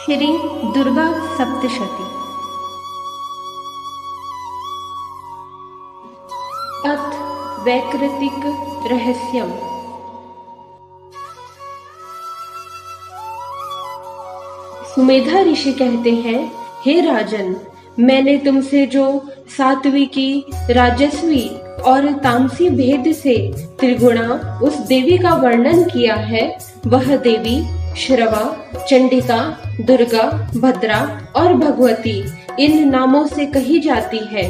श्री दुर्गा सप्तशती। अथ वैकृतिक रहस्यम। सुमेधा ऋषि कहते हैं, हे राजन, मैंने तुमसे जो सात्विकी, राजस्वी और तामसी भेद से त्रिगुणा उस देवी का वर्णन किया है, वह देवी श्रवा, चंडिका, दुर्गा, भद्रा और भगवती इन नामों से कही जाती है।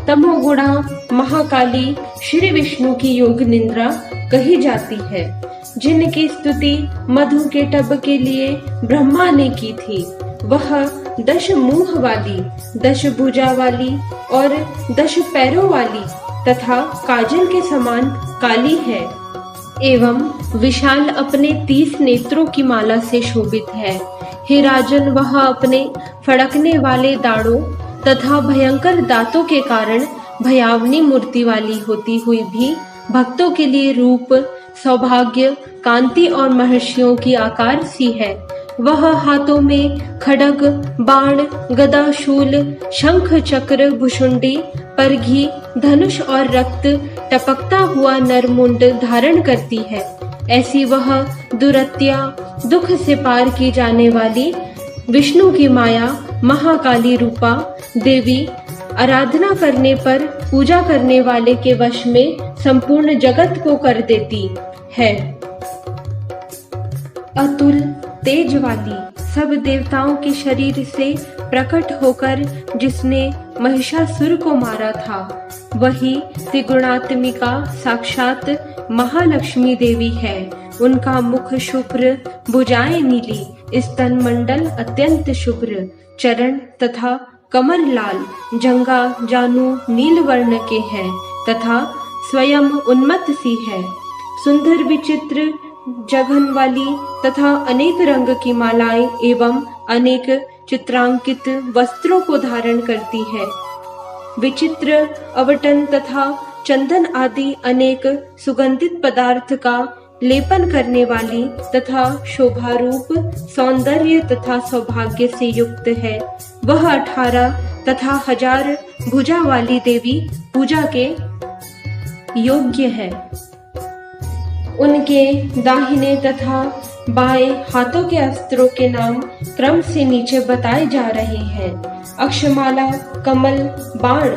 तमोगुणा महाकाली श्री विष्णु की योग निंद्रा कही जाती है, जिनकी स्तुति मधु के टब के लिए ब्रह्मा ने की थी। वह 10 मुंह वाली, 10 भुजा वाली और 10 पैरों वाली तथा काजल के समान काली है एवं विशाल अपने 30 नेत्रों की माला से शोभित है। हे राजन, वह अपने फड़कने वाले दाढ़ों तथा भयंकर दांतों के कारण भयावनी मूर्ति वाली होती हुई भी भक्तों के लिए रूप, सौभाग्य, कांति और महर्षियों की आकार सी है। वह हाथों में खड्ग, बाण, गदा, शूल, शंख, चक्र, भुशुंडी, परघी, धनुष और रक्त टपकता हुआ नरमुंड धारण करती है। ऐसी वह दुरत्या, दुख से पार की जाने वाली विष्णु की माया महाकाली रूपा देवी आराधना करने पर पूजा करने वाले के वश में संपूर्ण जगत को कर देती है। अतुल तेज वाली, सब देवताओं के शरीर से प्रकट होकर जिसने महिषासुर को मारा था, वही त्रिगुणात्मिका साक्षात महालक्ष्मी देवी है। उनका मुख शुभ्र, भुजाएं नीली, स्तन मंडल अत्यंत शुभ्र, चरण तथा कमर लाल, जंगा जानू नील वर्ण के हैं तथा स्वयं उन्मत्त सी है। सुंदर विचित्र जघन वाली तथा अनेक रंग की मालाएं एवं अनेक चित्रांकित वस्त्रों को धारण करती है। विचित्र अवटन तथा चंदन आदि अनेक सुगंधित पदार्थ का लेपन करने वाली तथा शोभारूप, सौंदर्य तथा सौभाग्य से युक्त है। वह 18 तथा 1000 भुजा वाली देवी पूजा के योग्य है। उनके दाहिने तथा बाएं हाथों के अस्त्रों के नाम क्रम से नीचे बताए जा रहे हैं। अक्षमाला, कमल, बाण,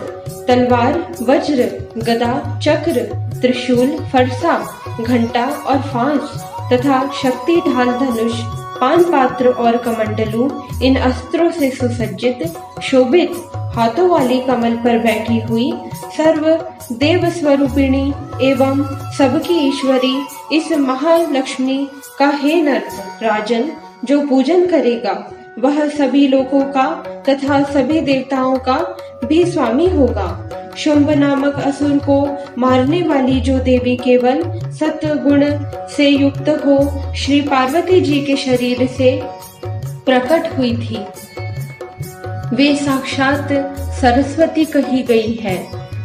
तलवार, वज्र, गदा, चक्र, त्रिशूल, फरसा, घंटा और फांस तथा शक्ति ढाल, धनुष, पान पात्र और कमंडलू इन अस्त्रों से सुसज्जित शोभित हाथों वाली कमल पर बैठी हुई सर्व देव स्वरूपिणी एवं सबकी ईश्वरी इस महालक्ष्मी का हे नर राजन, जो पूजन करेगा वह सभी लोगों का तथा सभी देवताओं का भी स्वामी होगा। शुंभ नामक असुर को मारने वाली जो देवी केवल सत्गुण से युक्त हो श्री पार्वती जी के शरीर से प्रकट हुई थी, वे साक्षात सरस्वती कही गई है।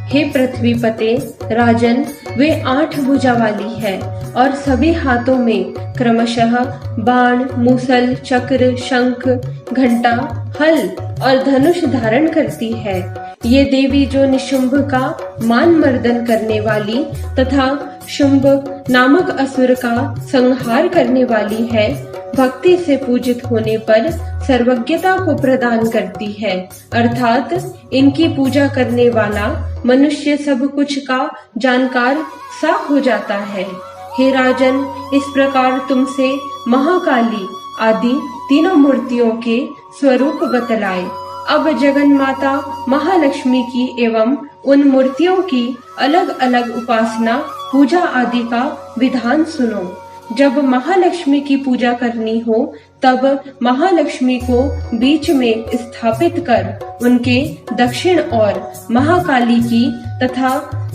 हे पृथ्वीपते राजन, वे 8 भुजा वाली है और सभी हाथों में क्रमशः बाण, मूसल, चक्र, शंख, घंटा, हल और धनुष धारण करती है। ये देवी जो निशुंभ का मान मर्दन करने वाली तथा शुंभ नामक असुर का संहार करने वाली है, भक्ति से पूजित होने पर सर्वज्ञता को प्रदान करती है, अर्थात इनकी पूजा करने वाला मनुष्य सब कुछ का जानकार सा हो जाता है। हे राजन, इस प्रकार तुमसे महाकाली आदि तीनों मूर्तियों के स्वरूप बतलाए। अब जगन माता महालक्ष्मी की एवं उन मूर्तियों की अलग अलग उपासना, पूजा आदि का विधान सुनो। जब महालक्ष्मी की पूजा करनी हो तब महालक्ष्मी को बीच में स्थापित कर उनके दक्षिण ओर महाकाली की तथा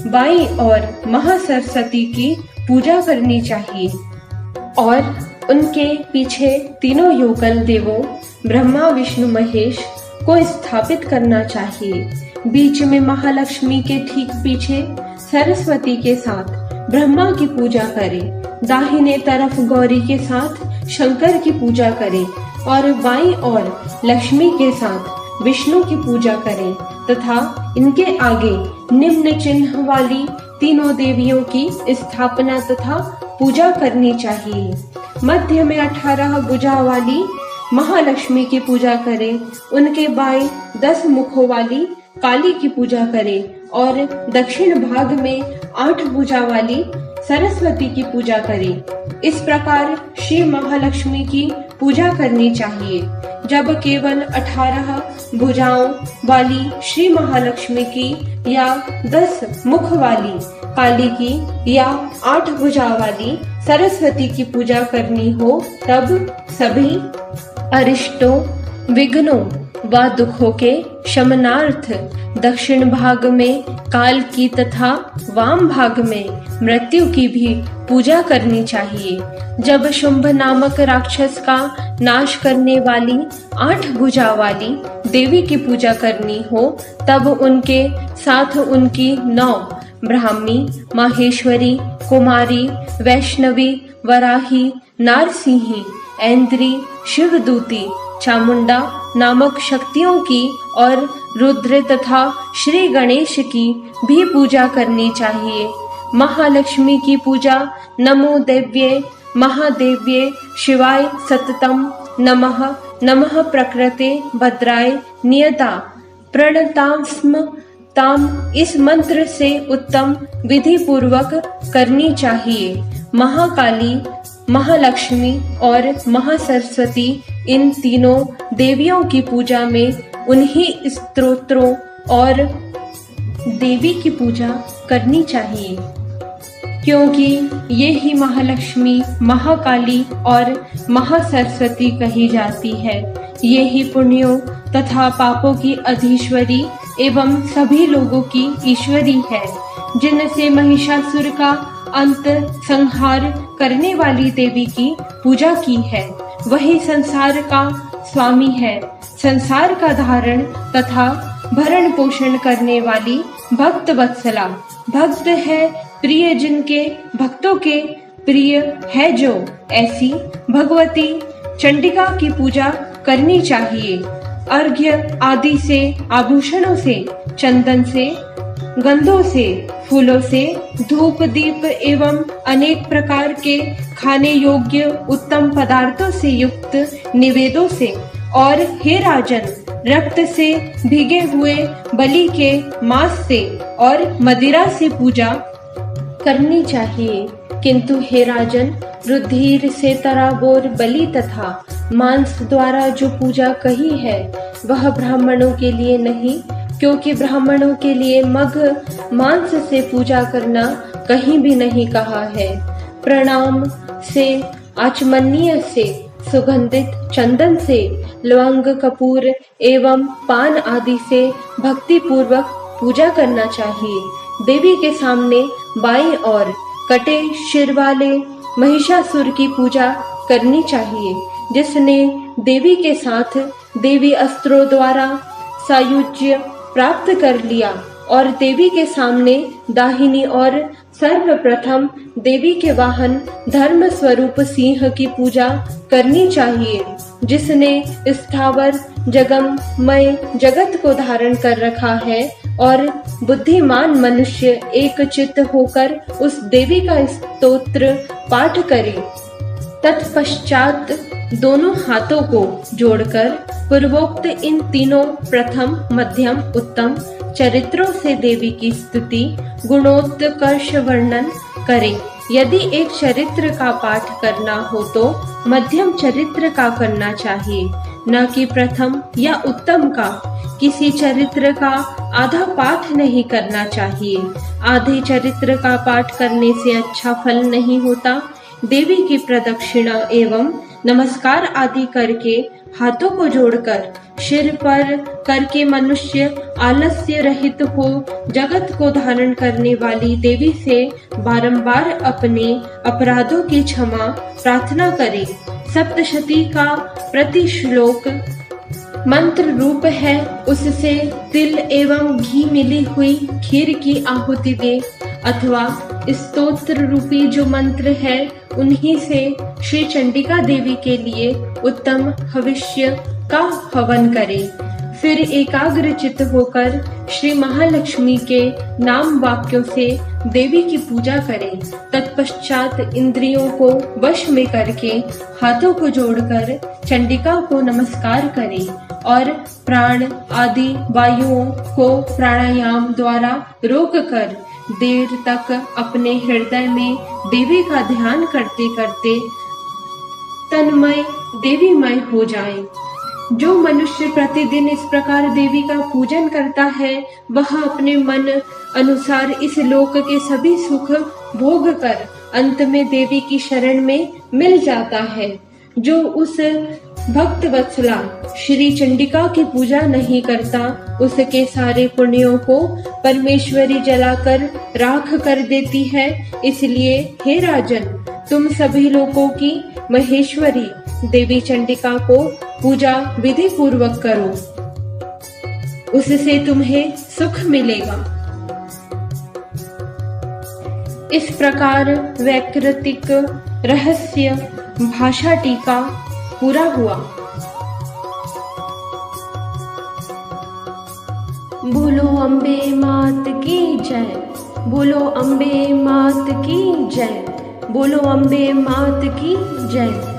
बाईं ओर महासरस्वती की पूजा करनी चाहिए और उनके पीछे तीनों युगल देवों ब्रह्मा, विष्णु, महेश को स्थापित करना चाहिए। बीच में महालक्ष्मी के ठीक पीछे सरस्वती के साथ ब्रह्मा की पूजा करें। दाहिने तरफ गौरी के साथ शंकर की पूजा करें। और बाईं ओर लक्ष्मी के साथ विष्णु की पूजा करें तथा इनके आगे निम्न चिन्ह वाली तीनों देवियों की स्थापना तथा पूजा करनी चाहिए। मध्य में 18 भुजा वाली महालक्ष्मी की पूजा करें, उनके बाएं 10 मुखों वाली काली की पूजा करें और दक्षिण भाग में 8 भुजा वाली सरस्वती की पूजा करें। इस प्रकार श्री महालक्ष्मी की पूजा करनी चाहिए। जब केवल 18 भुजाओं वाली श्री महालक्ष्मी की या 10 मुख वाली काली की या 8 भुजा वाली सरस्वती की पूजा करनी हो, तब सभी अरिष्टों, विघ्नों व दुखों के शमनार्थ दक्षिण भाग में काल की तथा वाम भाग में मृत्यु की भी पूजा करनी चाहिए। जब शुंभ नामक राक्षस का नाश करने वाली 8 भुजा वाली देवी की पूजा करनी हो, तब उनके साथ उनकी 9 ब्राह्मी, माहेश्वरी, कुमारी, वैष्णवी, वराही, नारसिंही, ऐन्द्री, शिवदूती, चामुंडा नामक शक्तियों की और रुद्र तथा श्री गणेश की भी पूजा करनी चाहिए। महालक्ष्मी की पूजा नमो देव्ये महादेव्ये शिवाय सततम नमः नमः प्रकृते भद्राय नियता प्रणतास्म ताम इस मंत्र से उत्तम विधि पूर्वक करनी चाहिए। महाकाली, महालक्ष्मी और महासरस्वती इन तीनों देवियों की पूजा में उन्हीं स्तोत्रों और देवी की पूजा करनी चाहिए, क्योंकि ये ही महालक्ष्मी, महाकाली और महासरस्वती कही जाती है। ये ही पुण्यों तथा पापों की अधीश्वरी एवं सभी लोगों की ईश्वरी है, जिनसे महिषासुर का अंत संहार करने वाली देवी की पूजा की है। वही संसार का स्वामी है, संसार का धारण तथा भरण पोषण करने वाली भक्त वत्सला भक्त है, प्रिय जिनके भक्तों के प्रिय है जो, ऐसी भगवती चंडिका की पूजा करनी चाहिए। अर्घ्य आदि से, आभूषणों से, चंदन से, गंधों से, फूलों से, धूप दीप एवं अनेक प्रकार के खाने योग्य उत्तम पदार्थों से युक्त निवेदों से और हे राजन रक्त से भीगे हुए बलि के मांस से और मदिरा से पूजा करनी चाहिए। किंतु हे राजन, रुधिर से तराबोर बलि तथा मांस द्वारा जो पूजा कही है वह ब्राह्मणों के लिए नहीं, क्योंकि ब्राह्मणों के लिए मग मांस से पूजा करना कहीं भी नहीं कहा है। प्रणाम से, आचमनीय से, सुगंधित चंदन से, लवंग कपूर एवं पान आदि से भक्ति पूर्वक पूजा करना चाहिए। देवी के सामने बाईं ओर कटे सिर वाले महिषासुर की पूजा करनी चाहिए, जिसने देवी के साथ देवी अस्त्रों द्वारा सायुज्य प्राप्त कर लिया, और देवी के सामने दाहिनी और सर्वप्रथम देवी के वाहन धर्म स्वरूप सिंह की पूजा करनी चाहिए, जिसने स्थावर जगममय जगत को धारण कर रखा है, और बुद्धिमान मनुष्य एक चित्त होकर उस देवी का स्तोत्र पाठ करे। तत्पश्चात दोनों हाथों को जोड़कर पूर्वोक्त इन तीनों प्रथम, मध्यम, उत्तम चरित्रों से देवी की स्तुति गुणोत्कर्ष वर्णन करें। यदि एक चरित्र का पाठ करना हो तो मध्यम चरित्र का करना चाहिए, न कि प्रथम या उत्तम का। किसी चरित्र का आधा पाठ नहीं करना चाहिए। आधे चरित्र का पाठ करने से अच्छा फल नहीं होता। देवी की प्रदक्षिणा एवं नमस्कार आदि करके, हाथों को जोड़कर, सिर पर करके मनुष्य आलस्य रहित हो जगत को धारण करने वाली देवी से बारंबार अपने अपराधों की क्षमा प्रार्थना करे। सप्तशती का प्रति श्लोक मंत्र रूप है, उससे तिल एवं घी मिली हुई खीर की आहुति दे, अथवा स्तोत्र रूपी जो मंत्र है उन्हीं से श्री चंडिका देवी के लिए उत्तम हविष्य का हवन करें। फिर एकाग्रचित्त होकर श्री महालक्ष्मी के नाम वाक्यों से देवी की पूजा करें। तत्पश्चात इंद्रियों को वश में करके हाथों को जोड़कर चंडिका को नमस्कार करें और प्राण आदि वायुओं को प्राणायाम द्वारा रोककर देर तक अपने हृदय में देवी का ध्यान करते करते तन्मय देवीमय हो जाए। जो मनुष्य प्रतिदिन इस प्रकार देवी का पूजन करता है वह अपने मन अनुसार इस लोक के सभी सुख भोग कर अंत में देवी की शरण में मिल जाता है। जो उस भक्त वत्सला श्री चंडिका की पूजा नहीं करता उसके सारे पुण्यों को परमेश्वरी जलाकर राख कर देती है। इसलिए हे राजन, तुम सभी लोगों की महेश्वरी देवी चंडिका को पूजा विधि पूर्वक करो, उससे तुम्हें सुख मिलेगा। इस प्रकार वैकृतिक रहस्य भाषा टीका पूरा हुआ। बोलो अम्बे मात की जय, बोलो अम्बे मात की जय, बोलो अम्बे मात की जय।